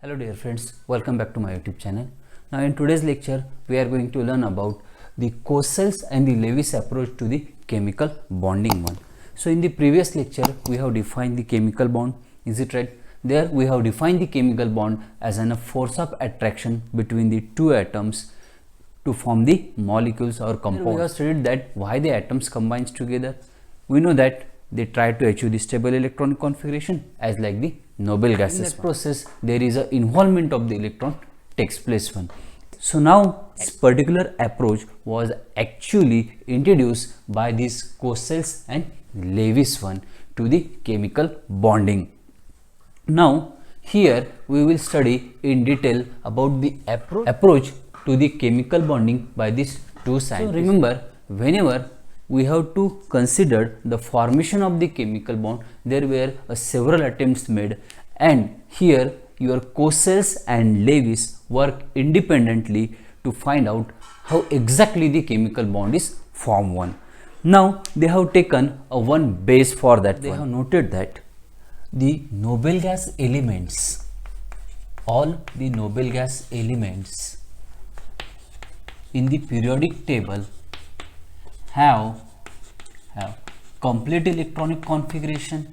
Hello dear friends, welcome back to my YouTube channel. Now in today's lecture we are going to learn about the Cosel's and the Lewis approach to the chemical bonding one. So in the previous lecture we have defined the chemical bond, is it right? There we have defined the chemical bond as a force of attraction between the two atoms to form the molecules or compounds. We have studied that why the atoms combines together. We know that they try to achieve the stable electronic configuration as like the noble gases. In that process there is a involvement of the electron takes place one. So now this particular approach was actually introduced by these Cosel's and Lewis one to the chemical bonding. Now here we will study in detail about the approach to the chemical bonding by these two scientists. So remember, whenever we have to consider the formation of the chemical bond, there were several attempts made, and here your Cosel's and Lewis work independently to find out how exactly the chemical bond is formed one. Now they have taken a one base for that. They have noted that the noble gas elements, all the noble gas elements in the periodic table have complete electronic configuration,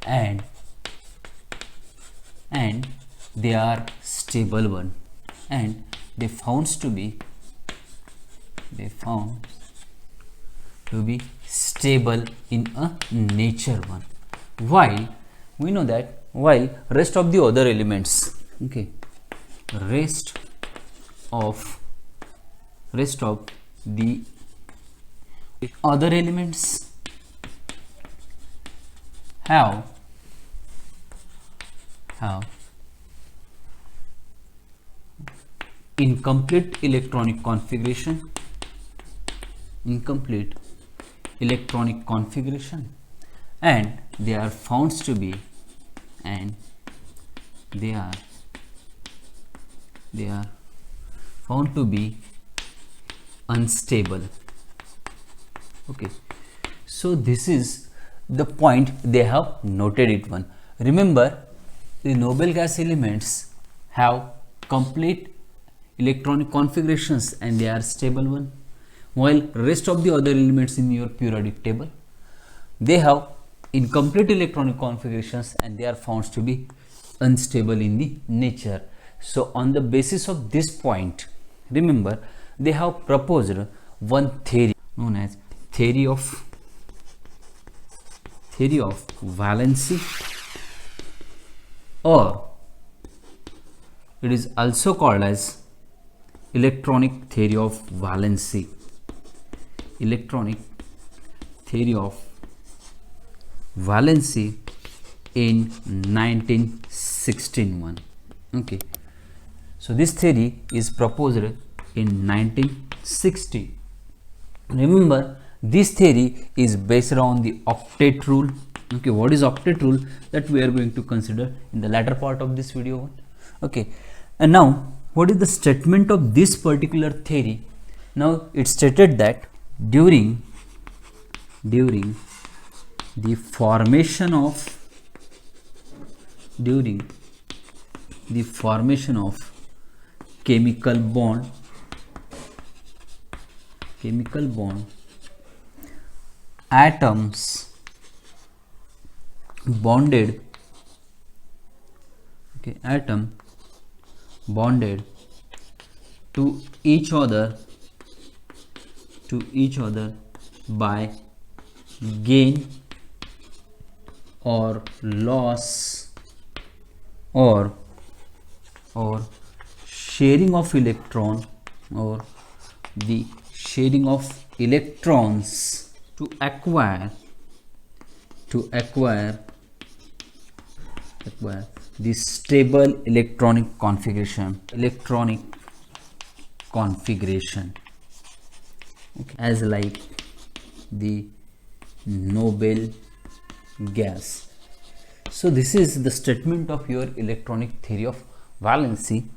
and they are stable one, and they found to be stable in a nature one, while we know that while rest of the other elements, rest of the other elements have incomplete electronic configuration, and they are found to be unstable. So this is the point they have noted it one. Remember, the noble gas elements have complete electronic configurations and they are stable one, while rest of the other elements in your periodic table, they have incomplete electronic configurations and they are found to be unstable in the nature. So on the basis of this point, remember, they have proposed one theory known as theory of valency, or it is also called as electronic theory of valency, in 1916 one. So this theory is proposed in 1960. Remember, this theory is based on the octet rule. What is octet rule? That we are going to consider in the latter part of this video. And now what is the statement of this particular theory? Now it stated that during the formation of chemical bond, atoms bonded to each other by gain or loss or sharing of electron, or the sharing of electrons to acquire the stable electronic configuration, as like the noble gas. So this is the statement of your electronic theory of valency.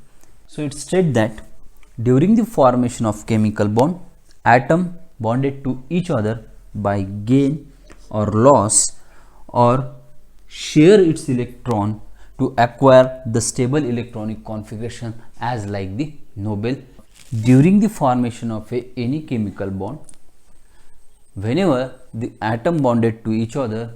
So it states that during the formation of chemical bond, atom bonded to each other by gain or loss or share its electron to acquire the stable electronic configuration as like the noble. During the formation of any chemical bond, whenever the atom bonded to each other,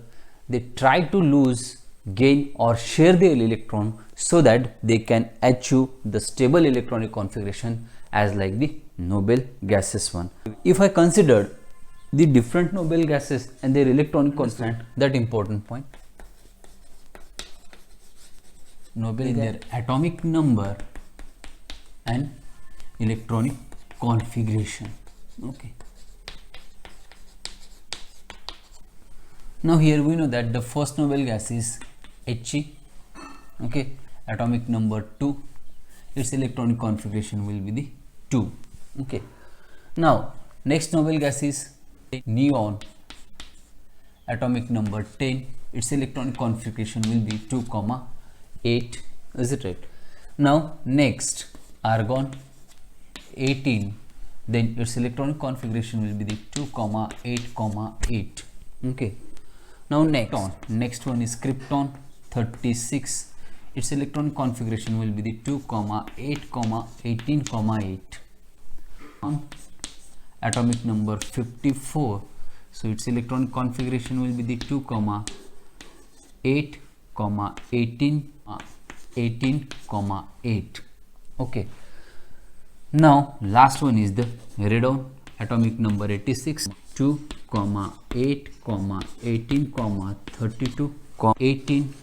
they try to lose, gain or share their electron so that they can achieve the stable electronic configuration as like the noble gases one. If I consider the different noble gases and their electronic constant, that important point, noble their atomic number and electronic configuration. Okay. Now here we know that the first noble gas is He. Okay, atomic number 2. Its electronic configuration will be the 2. Okay. Now next noble gas is neon. Atomic number 10. Its electronic configuration will be 2, 8. Is it right? Now next argon 18. Then its electronic configuration will be the 2, 8, 8. Okay. Now next one is krypton 36. Its electronic configuration will be the 2, 8, 18, 8. Atomic number 54. So its electronic configuration will be the 2, 8, 18, 18, 8. Okay. Now last one is the radon. Atomic number 86. 2, 8, 18, 32, 18,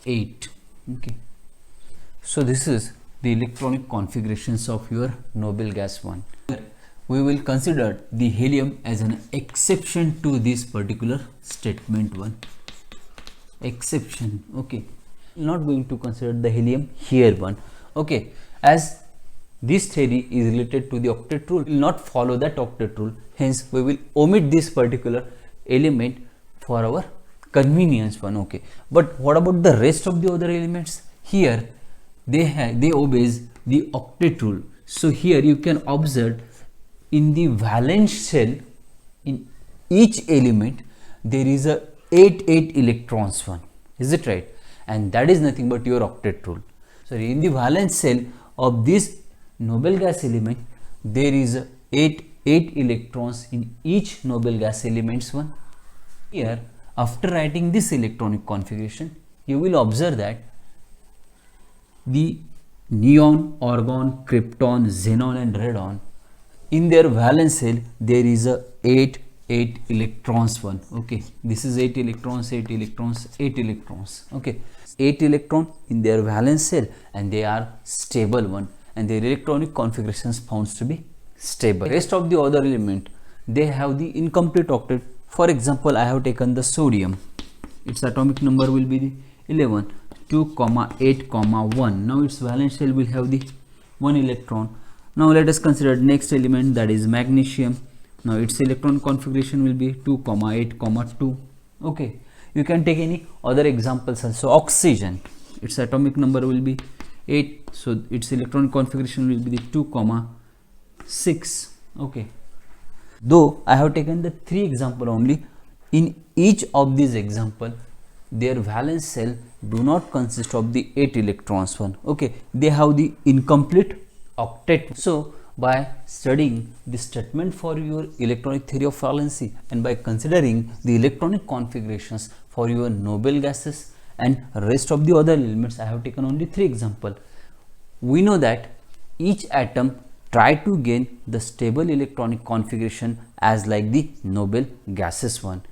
8. Okay. So this is the electronic configurations of your noble gas one. We will consider the helium as an exception to this particular statement one. Exception. Okay. Not going to consider the helium here one. Okay. As this theory is related to the octet rule, we will not follow that octet rule. Hence, we will omit this particular element for our convenience one. Okay. But what about the rest of the other elements? Here, they obeys the octet rule. So here you can observe in the valence shell, in each element there is a 8 electrons one. Is it right? And that is nothing but your octet rule. So in the valence shell of this noble gas element, there is 8 electrons in each noble gas elements one. Here, after writing this electronic configuration, you will observe that the neon, argon, krypton, xenon and radon, in their valence shell there is a 8 electrons one. Okay, this is 8 electrons, 8 electrons, 8 electrons. Okay, 8 electron in their valence shell and they are stable one, and their electronic configurations found to be stable. Rest of the other element, they have the incomplete octet. For example, I have taken the sodium. Its atomic number will be the 11, 2, 8, 1. Now its valence shell will have the 1 electron. Now let us consider next element, that is magnesium. Now its electron configuration will be 2, 8, 2. Okay, you can take any other examples also. Oxygen, its atomic number will be 8, so its electron configuration will be the 2, 6. Okay, though I have taken the 3 example only, in each of these example their valence shell do not consist of the 8 electrons one. Okay, they have the incomplete octet. So by studying the statement for your electronic theory of valency and by considering the electronic configurations for your noble gases and rest of the other elements, I have taken only 3 examples. We know that each atom try to gain the stable electronic configuration as like the noble gases one.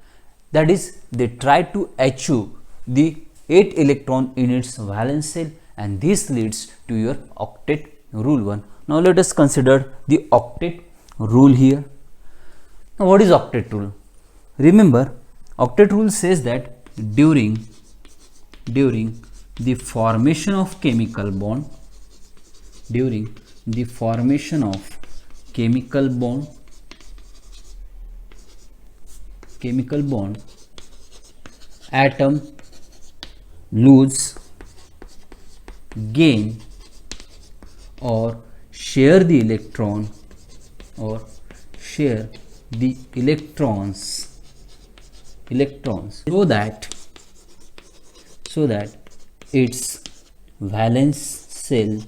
That is, they try to achieve the 8 electron in its valence shell, and this leads to your octet rule one. Now let us consider the octet rule here. Now what is octet rule? Remember, octet rule says that during the formation of chemical bond, atom lose, gain or share the electrons electrons, so that its valence shell,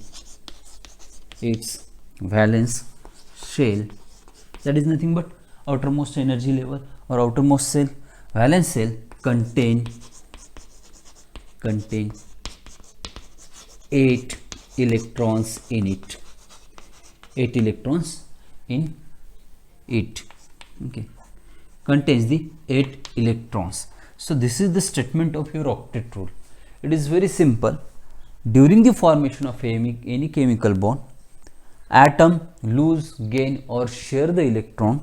that is nothing but outermost energy level or outermost shell, valence shell contain 8 electrons in it. 8 electrons in it. Okay, contains the 8 electrons. So this is the statement of your octet rule. It is very simple. During the formation of any chemical bond, atom lose, gain or share the electron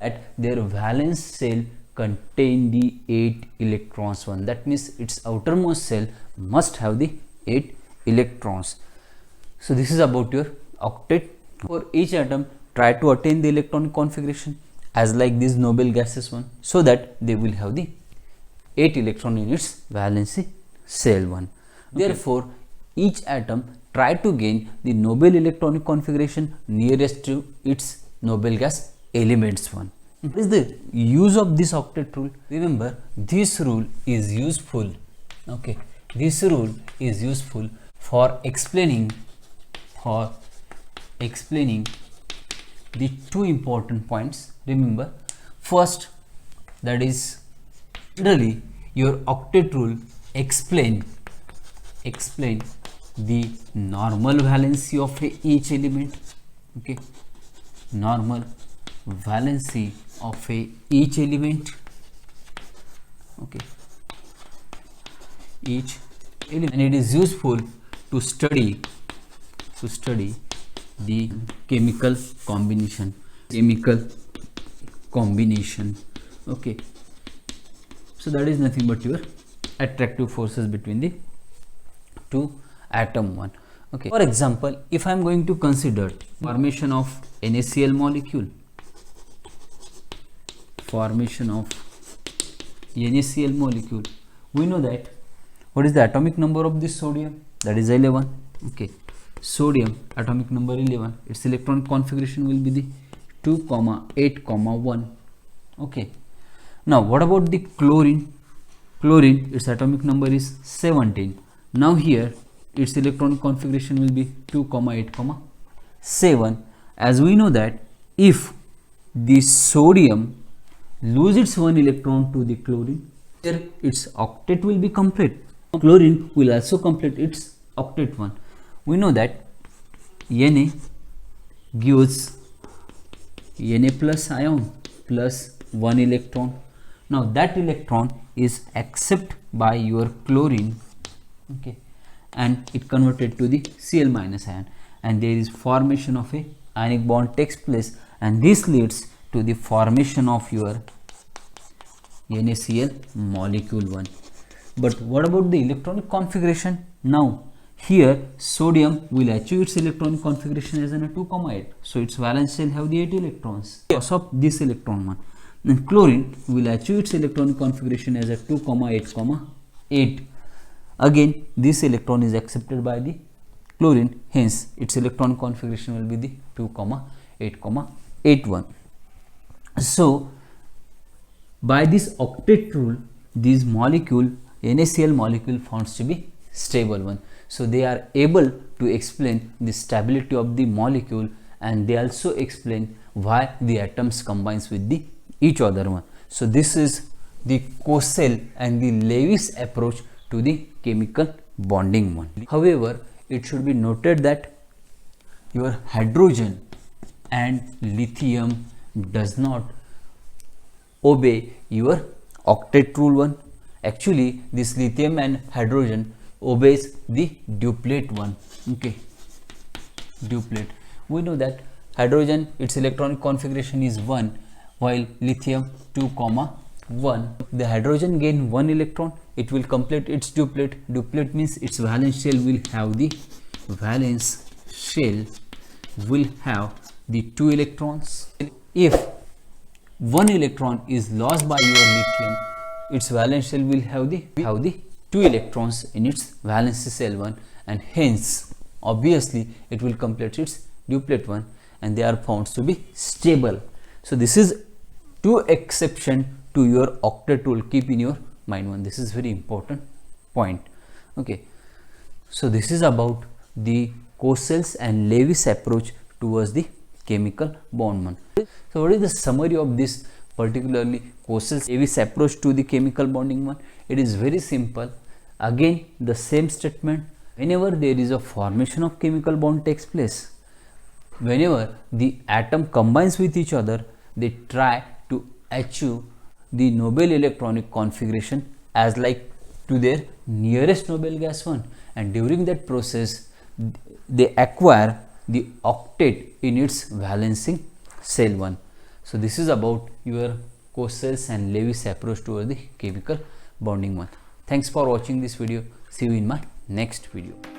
at their valence shell contain the 8 electrons one. That means its outermost shell must have the 8 electrons. So this is about your octet. For each atom, try to attain the electronic configuration as like these noble gases one, so that they will have the 8 electron in its valence shell one. Okay. Therefore, each atom try to gain the noble electronic configuration nearest to its noble gas elements one. What is the use of this octet rule? Remember, this rule is useful. Okay, this rule is useful for explaining the two important points. Remember, first, that is generally your octet rule explain the normal valency of each element. Okay, normal valency of each element. Okay, each element, and it is useful to study the chemical combination. Okay, so that is nothing but your attractive forces between the two atom one. Okay, for example, if I am going to consider formation of NaCl molecule, we know that what is the atomic number of this sodium? That is 11. Okay, sodium atomic number 11, its electron configuration will be the 2, 8, 1. Okay, now what about the chlorine? Its atomic number is 17. Now here its electronic configuration will be 2, 8, 7. As we know that if the sodium lose its one electron to the chlorine, here its octet will be complete. Chlorine will also complete its octet one. We know that Na gives Na plus ion plus 1 electron. Now that electron is accepted by your chlorine, okay, and it converted to the Cl minus ion, and there is formation of a ionic bond takes place, and this leads to the formation of your NaCl molecule 1. But what about the electronic configuration? Now here sodium will achieve its electronic configuration as a 2, 8. So its valence shell have the 8 electrons because of this electron one. And chlorine will achieve its electronic configuration as a 2, 8. Again, this electron is accepted by the chlorine, hence its electronic configuration will be the 2, 8, 8, 1. So by this octet rule, these molecule NaCl molecule found to be stable one. So they are able to explain the stability of the molecule, and they also explain why the atoms combines with the each other one. So this is the Kossel and the Lewis approach to the chemical bonding one. However, it should be noted that your hydrogen and lithium does not obey your octet rule one. Actually, this lithium and hydrogen obeys the duplet one. Okay, duplet. We know that hydrogen, its electronic configuration is 1, while lithium 2, 1. The hydrogen gain 1 electron, it will complete its duplet. Duplet means its valence shell will have the 2 electrons. If 1 electron is lost by your lithium, its valence shell will have the 2 electrons in its valence shell one, and hence obviously it will complete its duplet one, and they are found to be stable. So this is two exception to your octet rule. Keep in your mind one. This is very important point. Okay. So this is about the Cosel's and Lewis approach towards the chemical bond one. So what is the summary of this particularly Cosel's Lewis approach to the chemical bonding one? It is very simple. Again the same statement. Whenever there is a formation of chemical bond takes place, whenever the atom combines with each other, they try to achieve the noble electronic configuration as like to their nearest noble gas one, and during that process they acquire the octet in its valencing cell one. So this is about your Cosel's and Lewis approach towards the chemical bonding one. Thanks for watching this video. See you in my next video.